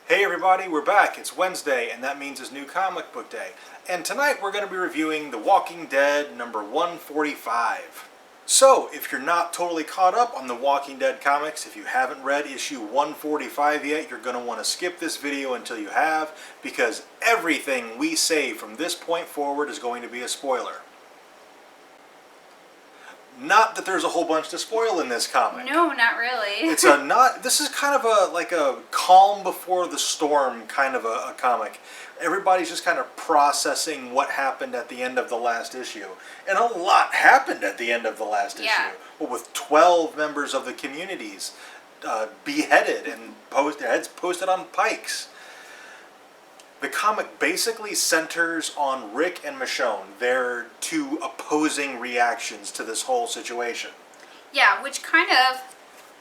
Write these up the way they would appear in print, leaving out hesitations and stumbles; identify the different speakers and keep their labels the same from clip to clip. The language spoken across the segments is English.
Speaker 1: Hey everybody, we're back. It's Wednesday, and that means it's New Comic Book Day. And tonight we're going to be reviewing The Walking Dead number 145. So, if you're not totally caught up on The Walking Dead comics, if you haven't read issue 145 yet, you're going to want to skip this video until you have, because everything we say from this point forward is going to be a spoiler. Not that there's a whole bunch to spoil in this comic.
Speaker 2: No, not really.
Speaker 1: This is kind of a calm before the storm kind of a comic. Everybody's just kind of processing what happened at the end of the last issue. And a lot happened at the end of the last issue. Well, with 12 members of the communities beheaded and their heads posted on pikes. The comic basically centers on Rick and Michonne, their two opposing reactions to this whole situation.
Speaker 2: Yeah, which kind of,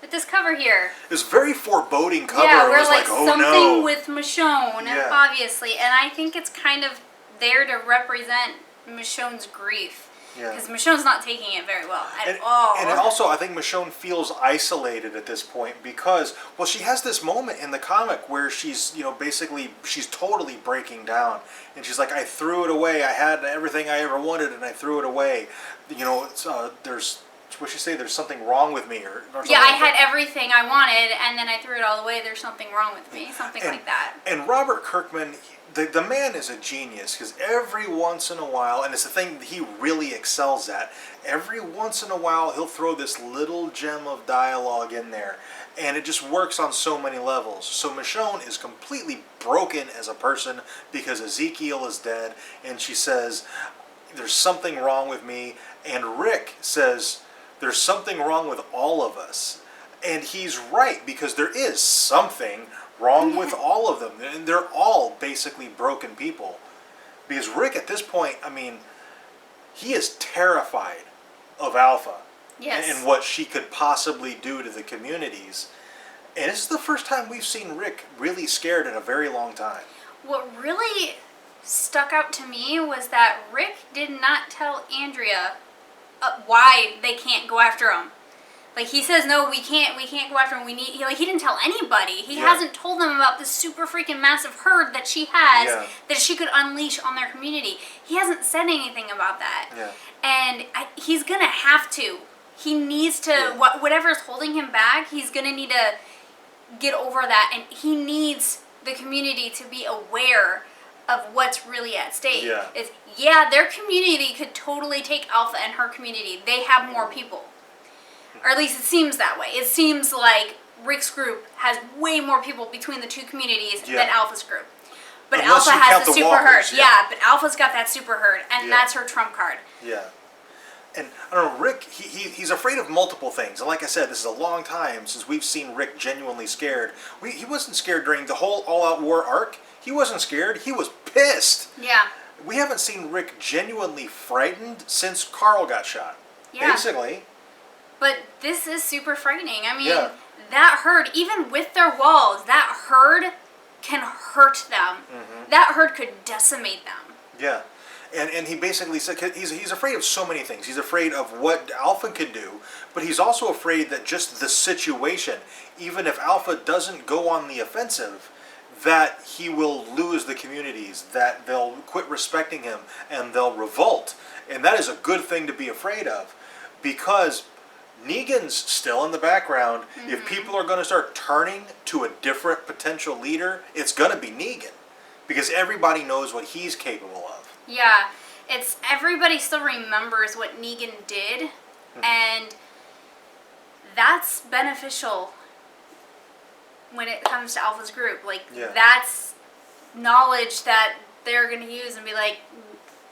Speaker 2: with this cover here.
Speaker 1: This very foreboding cover.
Speaker 2: Yeah, we're
Speaker 1: was
Speaker 2: like
Speaker 1: oh
Speaker 2: something
Speaker 1: no.
Speaker 2: with Michonne, obviously. And I think it's kind of there to represent Michonne's grief. Because Michonne's not taking it very well at all.
Speaker 1: And also, I think Michonne feels isolated at this point because, well, she has this moment in the comic where she's, basically, she's totally breaking down. And she's like, I threw it away. I had everything I ever wanted and I threw it away. There's, what'd she say? There's something wrong with me or something.
Speaker 2: Yeah, I had everything I wanted and then I threw it all away. There's something wrong with me. Something like that.
Speaker 1: And Robert Kirkman... The man is a genius because every once in a while, and it's the thing that he really excels at, every once in a while he'll throw this little gem of dialogue in there and it just works on so many levels. So Michonne is completely broken as a person because Ezekiel is dead and she says, there's something wrong with me, and Rick says, there's something wrong with all of us. And he's right because there is something wrong with all of them. And they're all basically broken people. Because Rick, at this point, he is terrified of Alpha.
Speaker 2: Yes.
Speaker 1: And what she could possibly do to the communities. And this is the first time we've seen Rick really scared in a very long time.
Speaker 2: What really stuck out to me was that Rick did not tell Andrea why they can't go after him. Like, he says, no, we can't go after him. He didn't tell anybody. He hasn't told them about this super freaking massive herd that she has that she could unleash on their community. He hasn't said anything about that.
Speaker 1: Yeah.
Speaker 2: And he's going to have to. He needs to, whatever's holding him back, he's going to need to get over that. And he needs the community to be aware of what's really at stake.
Speaker 1: Yeah.
Speaker 2: Their community could totally take Alpha and her community. They have more people. Or at least it seems that way. It seems like Rick's group has way more people between the two communities than Alpha's group. But
Speaker 1: Unless
Speaker 2: Alpha has the super
Speaker 1: walkers,
Speaker 2: herd. But Alpha's got that super herd, and that's her trump card.
Speaker 1: Yeah. And, I don't know, Rick, he's afraid of multiple things. And like I said, this is a long time since we've seen Rick genuinely scared. He wasn't scared during the whole All-Out War arc. He wasn't scared. He was pissed.
Speaker 2: Yeah.
Speaker 1: We haven't seen Rick genuinely frightened since Carl got shot.
Speaker 2: Yeah.
Speaker 1: Basically.
Speaker 2: But this is super frightening. That herd, even with their walls, that herd can hurt them. Mm-hmm. That herd could decimate them.
Speaker 1: Yeah. And he basically said, he's afraid of so many things. He's afraid of what Alpha could do, but he's also afraid that just the situation, even if Alpha doesn't go on the offensive, that he will lose the communities, that they'll quit respecting him, and they'll revolt. And that is a good thing to be afraid of, because Negan's still in the background. Mm-hmm. If people are going to start turning to a different potential leader, it's going to be Negan. Because everybody knows what he's capable of.
Speaker 2: Yeah. Everybody still remembers what Negan did. Mm-hmm. And that's beneficial when it comes to Alpha's group. That's knowledge that they're going to use and be like,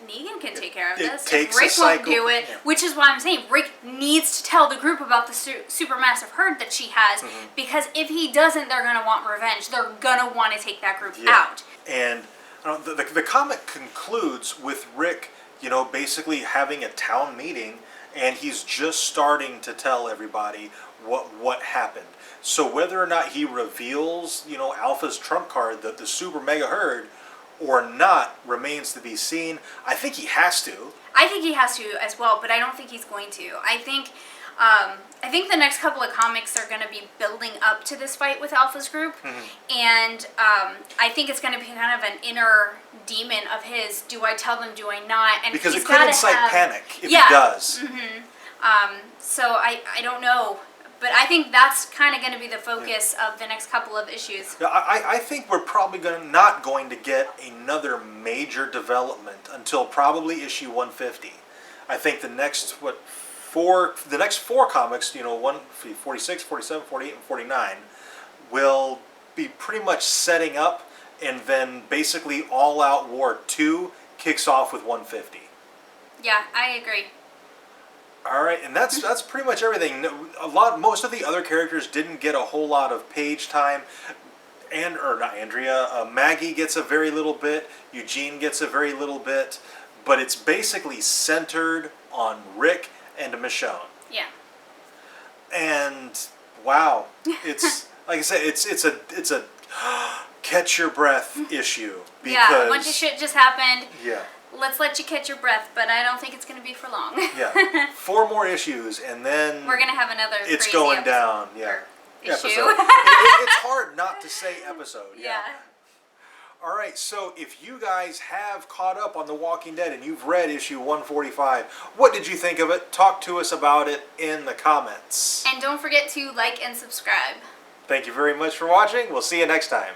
Speaker 2: Negan can take care of this. If Rick won't do it, which is why I'm saying Rick needs to tell the group about the supermassive herd that she has, because if he doesn't, they're going to want revenge. They're going to want to take that group out.
Speaker 1: And the comic concludes with Rick, basically having a town meeting, and he's just starting to tell everybody what happened. So whether or not he reveals, Alpha's trump card, the super mega herd, or not remains to be seen. I think he has to.
Speaker 2: I think he has to as well, but I don't think he's going to. I think I think the next couple of comics are going to be building up to this fight with Alpha's group, and I think it's going to be kind of an inner demon of his. Do I tell them? Do I not? And
Speaker 1: Because
Speaker 2: he's
Speaker 1: it could
Speaker 2: gotta
Speaker 1: incite
Speaker 2: have,
Speaker 1: panic if
Speaker 2: Yeah.
Speaker 1: he does.
Speaker 2: So I don't know, but I think that's kind of going to be the focus of the next couple of issues.
Speaker 1: Yeah, I think we're probably not going to get another major development until probably issue 150. I think the next four comics, 46, 47, 48, and 49, will be pretty much setting up, and then basically All Out War 2 kicks off with 150.
Speaker 2: Yeah, I agree.
Speaker 1: All right, and that's pretty much everything. Most of the other characters didn't get a whole lot of page time. Not Andrea. Maggie gets a very little bit. Eugene gets a very little bit, but it's basically centered on Rick and Michonne.
Speaker 2: Yeah.
Speaker 1: And wow, it's like I said, it's a catch your breath issue because
Speaker 2: Yeah, a bunch of shit just happened.
Speaker 1: Yeah.
Speaker 2: Let's let you catch your breath, but I don't think it's going to be for long.
Speaker 1: Yeah. 4 more issues, and then
Speaker 2: We're going to have another
Speaker 1: it's
Speaker 2: crazy
Speaker 1: going
Speaker 2: episode,
Speaker 1: down. Yeah.
Speaker 2: or
Speaker 1: Episode.
Speaker 2: issue.
Speaker 1: It's hard not to say episode.
Speaker 2: Yeah.
Speaker 1: All right, so if you guys have caught up on The Walking Dead and you've read issue 145, what did you think of it? Talk to us about it in the comments.
Speaker 2: And don't forget to like and subscribe.
Speaker 1: Thank you very much for watching. We'll see you next time.